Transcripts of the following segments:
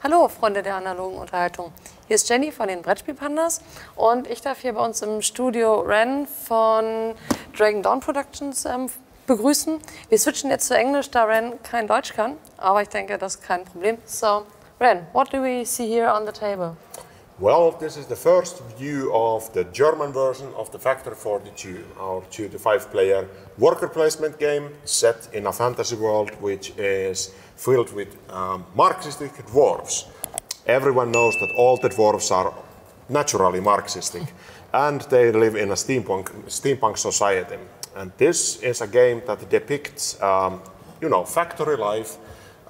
Hallo Freunde der analogen Unterhaltung. Hier ist Jenny von den Brettspielpandas und ich darf hier bei uns im Studio Ren von Dragon Dawn Productions begrüßen. Wir switchen jetzt zu Englisch, da Ren kein Deutsch kann, aber ich denke, das ist kein Problem. So, Ren, what do we see here on the table? Well, this is the first view of the German version of the Factory 42, our 2 to 5 player worker placement game set in a fantasy world which is filled with Marxistic dwarves. Everyone knows that all the dwarves are naturally Marxistic and they live in a steampunk society. And this is a game that depicts, factory life.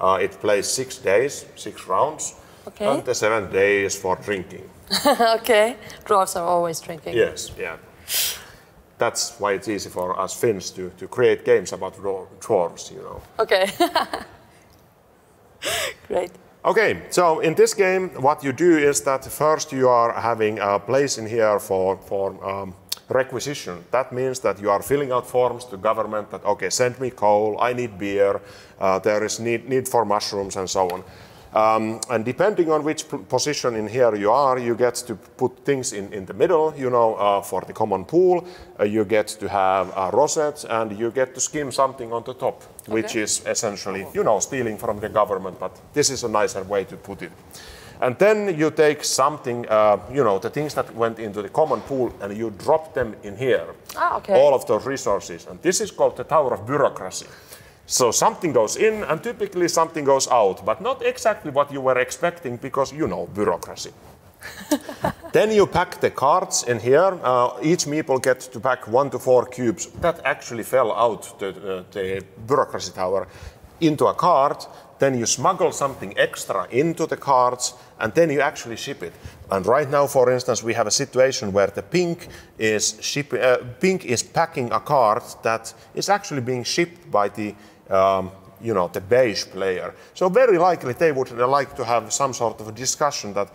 It plays 6 days, 6 rounds. Okay. And the 7th day is for drinking. Okay, dwarves are always drinking. Yes, yeah. That's why it's easy for us Finns to create games about dwarves, you know. Okay. Great. Okay, so in this game, what you do is that first you are having a place in here for requisition. That means that you are filling out forms to government that, okay, send me coal, I need beer, there is need for mushrooms and so on. And depending on which position in here you are, you get to put things in the middle, for the common pool. You get to have a rosette and you get to skim something on the top, okay, which is essentially, stealing from the government, but this is a nicer way to put it. And then you take something, the things that went into the common pool and you drop them in here. Ah, okay. All of those resources. And this is called the Tower of Bureaucracy. So something goes in and typically something goes out, but not exactly what you were expecting because, bureaucracy. Then you pack the cards in here. Each meeple gets to pack 1 to 4 cubes that actually fell out the bureaucracy tower into a cart. Then you smuggle something extra into the carts and then you actually ship it. And right now, for instance, we have a situation where the pink is packing a cart that is actually being shipped by the the beige player. So very likely they would like to have some sort of a discussion that,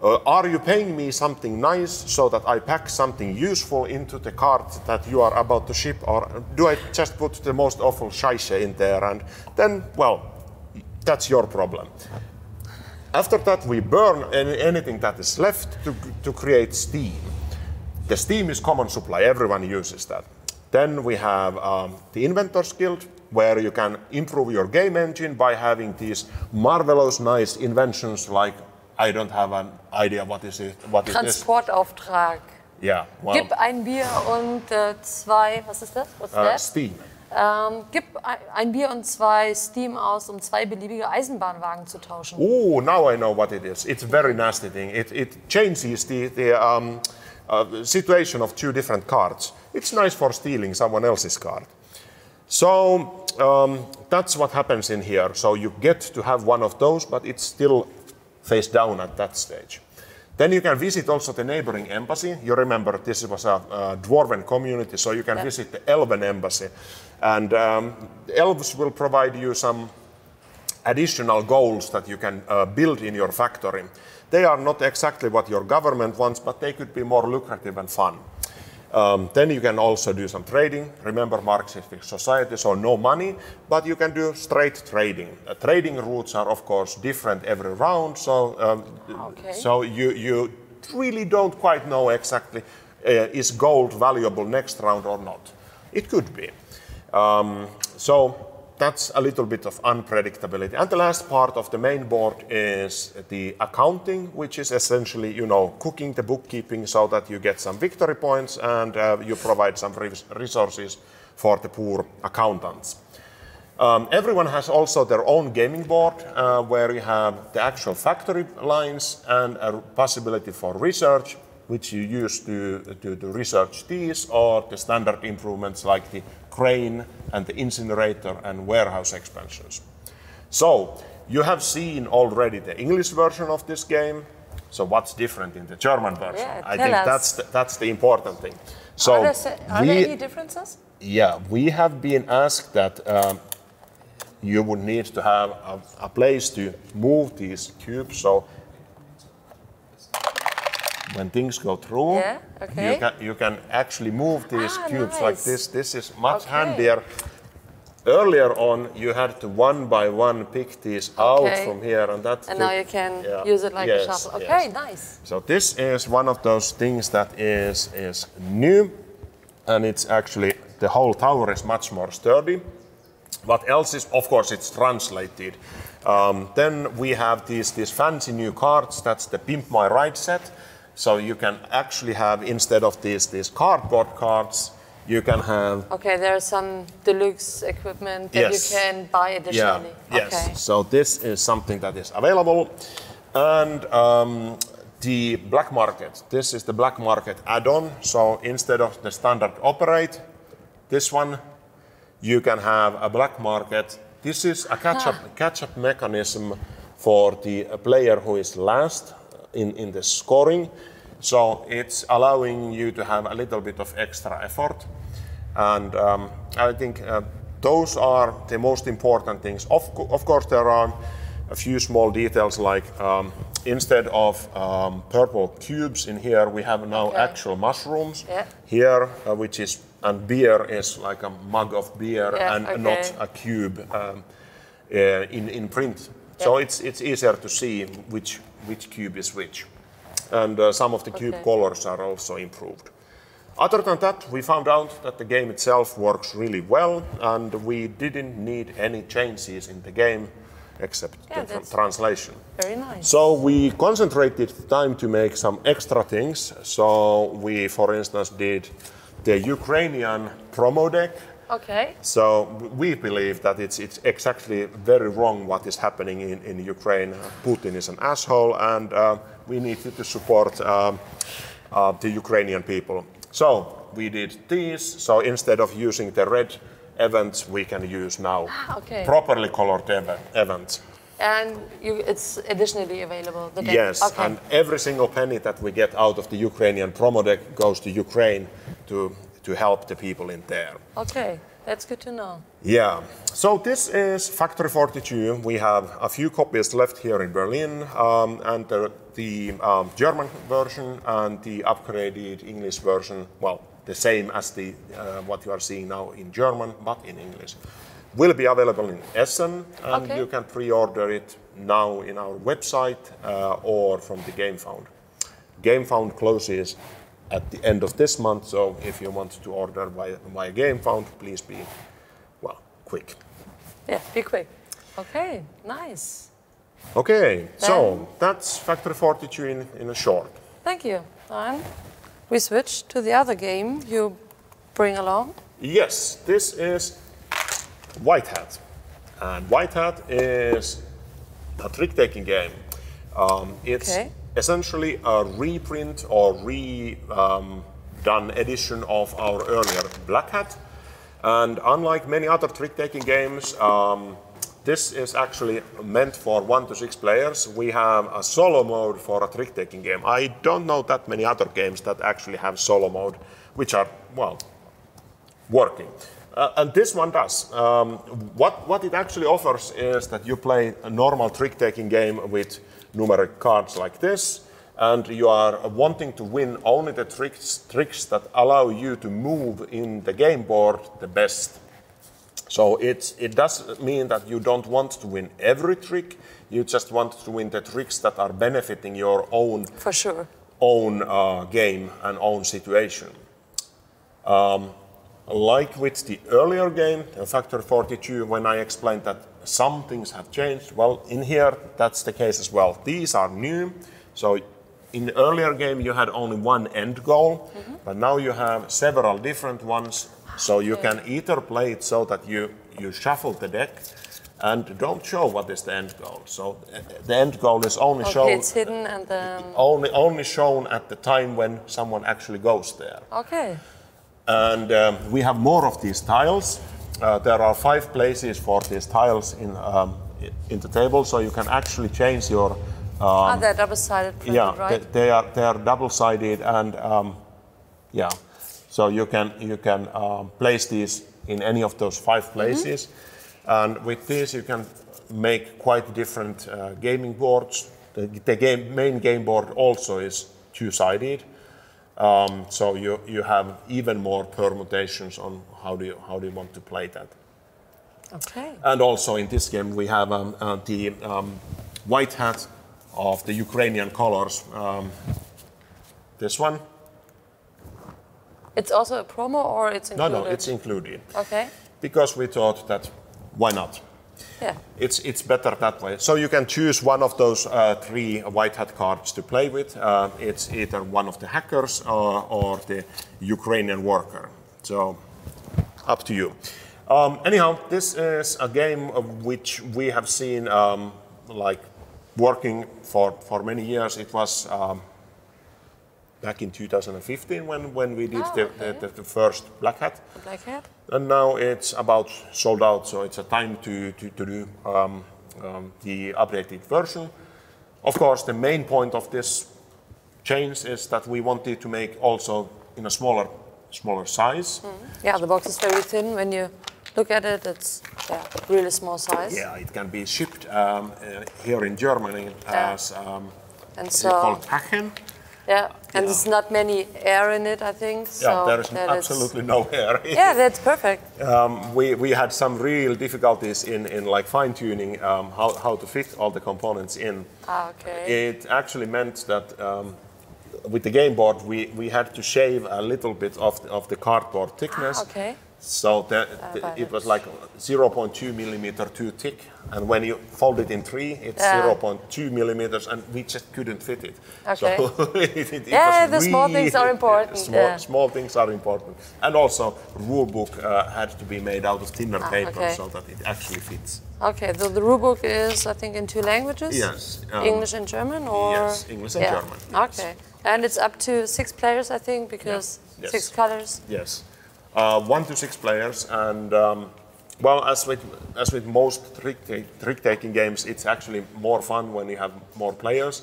are you paying me something nice so that I pack something useful into the cart that you are about to ship, or do I just put the most awful scheisse in there? And then, well, that's your problem. After that, we burn anything that is left to create steam. The steam is common supply, everyone uses that. Then we have the Inventors Guild, where you can improve your game engine by having these marvelous, nice inventions like, I don't have an idea what is it. What is this? Transportauftrag. Yeah. Well, Gib ein Bier und 2, was ist das? What's that? Steam. Gib ein Bier und 2 Steam aus, um 2 beliebige Eisenbahnwagen zu tauschen. Oh, now I know what it is. It's a very nasty thing. It changes the situation of 2 different cards. It's nice for stealing someone else's card. So that's what happens in here. So you get to have one of those, but it's still face down at that stage. Then you can visit also the neighboring embassy. You remember this was a dwarven community, so you can visit the elven embassy. And the elves will provide you some additional goals that you can build in your factory. They are not exactly what your government wants, but they could be more lucrative and fun. Then you can also do some trading. Remember Marxistic society, so no money, but you can do straight trading. Trading routes are, of course, different every round, so so you really don't quite know exactly is gold valuable next round or not. It could be. So that's a little bit of unpredictability. And the last part of the main board is the accounting, which is essentially, cooking the bookkeeping so that you get some victory points and you provide some resources for the poor accountants. Everyone has also their own gaming board where you have the actual factory lines and a possibility for research, which you use to research these, or the standard improvements like the crane and the incinerator and warehouse expansions. So you have seen already the English version of this game. So what's different in the German version? Yeah, I think that's the important thing. So are there any differences? Yeah, we have been asked that you would need to have a place to move these cubes. So when things go through, you can actually move these cubes like this. This is much handier Earlier on, you had to one by one pick these out from here, and that. And now you can use it like a shuffle. Okay, nice. So this is one of those things that is new, and it's actually the whole tower is much more sturdy. What else is, of course, it's translated. Then we have these fancy new cards. That's the Pimp My Ride set. So you can actually have, instead of these cardboard cards, you can have... Okay, there's some deluxe equipment that you can buy additionally. Yes, so this is something that is available. And the black market, this is the black market add-on. So instead of the standard operate, this one, you can have a black market. This is a catch-up mechanism for the player who is last in the scoring. So it's allowing you to have a little bit of extra effort. And I think those are the most important things. Of course, there are a few small details like instead of purple cubes in here, we have now actual mushrooms here, which is, and beer is like a mug of beer and not a cube in print. So it's easier to see which cube is which. And some of the cube colors are also improved. Other than that, we found out that the game itself works really well, and we didn't need any changes in the game except the translation. Very nice. So we concentrated time to make some extra things. So we, for instance, did the Ukrainian promo deck. Okay. So we believe that it's exactly very wrong what is happening in Ukraine. Putin is an asshole, and we needed to support the Ukrainian people. So we did these. So instead of using the red events, we can use now properly colored events. And it's additionally available? The deck. Yes, and every single penny that we get out of the Ukrainian promo deck goes to Ukraine to help the people in there. Okay, that's good to know. Yeah, so this is Factory 42. We have a few copies left here in Berlin, and the German version and the upgraded English version, well, the same as the what you are seeing now in German, but in English, will be available in Essen, and you can pre-order it now in our website or from the GameFound. GameFound closes at the end of this month, so if you want to order by GameFound, please be, well, quick. Yeah, be quick. Okay, nice. Okay, so that's Factory 42 in a short. Thank you. And we switch to the other game you bring along. Yes, this is White Hat. And White Hat is a trick-taking game. It's essentially a reprint or redone edition of our earlier Black Hat. And unlike many other trick-taking games, this is actually meant for 1 to 6 players. We have a solo mode for a trick-taking game. I don't know that many other games that actually have solo mode, which are, well, working. And this one does. What it actually offers is that you play a normal trick-taking game with numeric cards like this, and you are wanting to win only the tricks that allow you to move in the game board the best. So it does mean that you don't want to win every trick, you just want to win the tricks that are benefiting your own, own game and own situation. Like with the earlier game, Factory 42, when I explained that some things have changed, well, in here that's the case as well. These are new, so in the earlier game you had only one end goal, but now you have several different ones. So you can either play it so that you shuffle the deck and don't show what is the end goal. So the end goal is only shown. It's hidden and then only shown at the time when someone actually goes there. Okay. And we have more of these tiles. There are 5 places for these tiles in the table, so you can actually change your. They're double-sided printed, right? they are double-sided, and yeah. So you can place these in any of those 5 places, and with this you can make quite different gaming boards. The main game board also is 2-sided, so you have even more permutations on how do you want to play that. Okay. And also in this game we have the white hat of the Ukrainian colors. This one. It's also a promo, or it's included? No, it's included. Okay. Because we thought that why not? Yeah. It's better that way. So you can choose one of those 3 white hat cards to play with. It's either one of the hackers or the Ukrainian worker. So up to you. Anyhow, this is a game of which we have seen like working for many years. It was back in 2015 when we did the first Black Hat. The Black Hat. And now it's about sold out, so it's a time to do the updated version. Of course, the main point of this change is that we wanted to make also in a smaller size. Yeah, the box is very thin. When you look at it, it's really small size. Yeah, it can be shipped here in Germany as and it's called Hachen. Yeah, and there's not many air in it, I think. So yeah, there is absolutely no air. Yeah, that's perfect. We had some real difficulties in like fine tuning how to fit all the components in. Okay. It actually meant that with the game board we had to shave a little bit of the cardboard thickness. Okay. So it was like 0.2 millimeter too thick, and when you fold it in 3, it's 0.2 millimeters, and we just couldn't fit it. Okay. So the small things are important. Small things are important, and also rule book had to be made out of thinner paper so that it actually fits. Okay, so the rule book is, I think, in 2 languages. Yes. English and German, or yes, English and German. Yes. Okay, and it's up to 6 players, I think, because 6 colors. Yes. 1 to 6 players, and well, as with most trick-taking games, it's actually more fun when you have more players.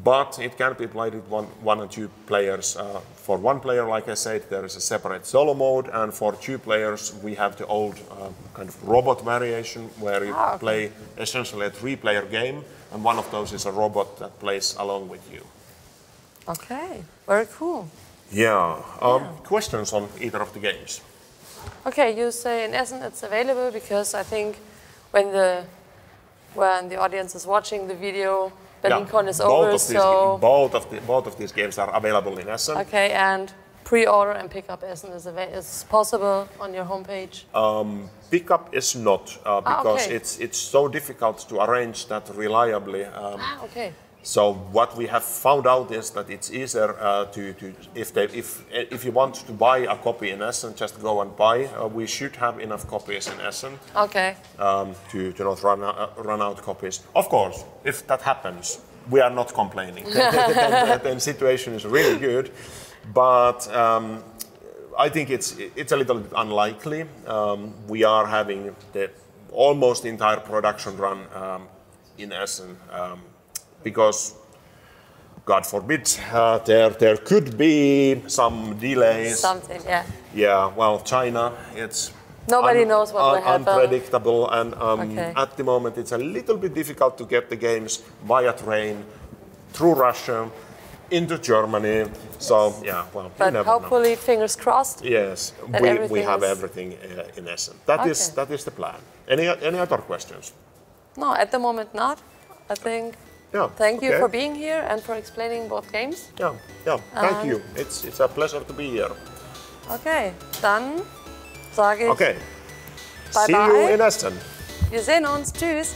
But it can be played with one or 2 players. For 1 player, like I said, there is a separate solo mode, and for 2 players, we have the old kind of robot variation where you play essentially a 3-player game, and one of those is a robot that plays along with you. Okay, very cool. Yeah. Questions on either of the games? Okay, you say in Essen it's available, because I think when the audience is watching the video, Berlin Con is over, so both of these games are available in Essen. Okay, and pre-order and pick-up Essen is possible on your homepage. Pickup is not because it's so difficult to arrange that reliably. Okay. So what we have found out is that it's easier if you want to buy a copy in Essen, just go and buy. We should have enough copies in Essen. Okay. To not run out copies. Of course, if that happens, we are not complaining. Then situation is really good, but I think it's a little bit unlikely. We are having the almost entire production run in Essen. Because, God forbid, there could be some delays. Something, yeah. Yeah, well, China, it's nobody knows what will happen. Unpredictable, and at the moment it's a little bit difficult to get the games via train through Russia into Germany. So yeah, well, but hopefully, fingers crossed. Yes, we have everything in Essen. That is the plan. Any other questions? No, at the moment not. I think. Yeah, thank you for being here and for explaining both games. Yeah, thank you. It's a pleasure to be here. Okay, dann sage ich okay. bye See bye. you in Essen. Wir sehen uns. Tschüss.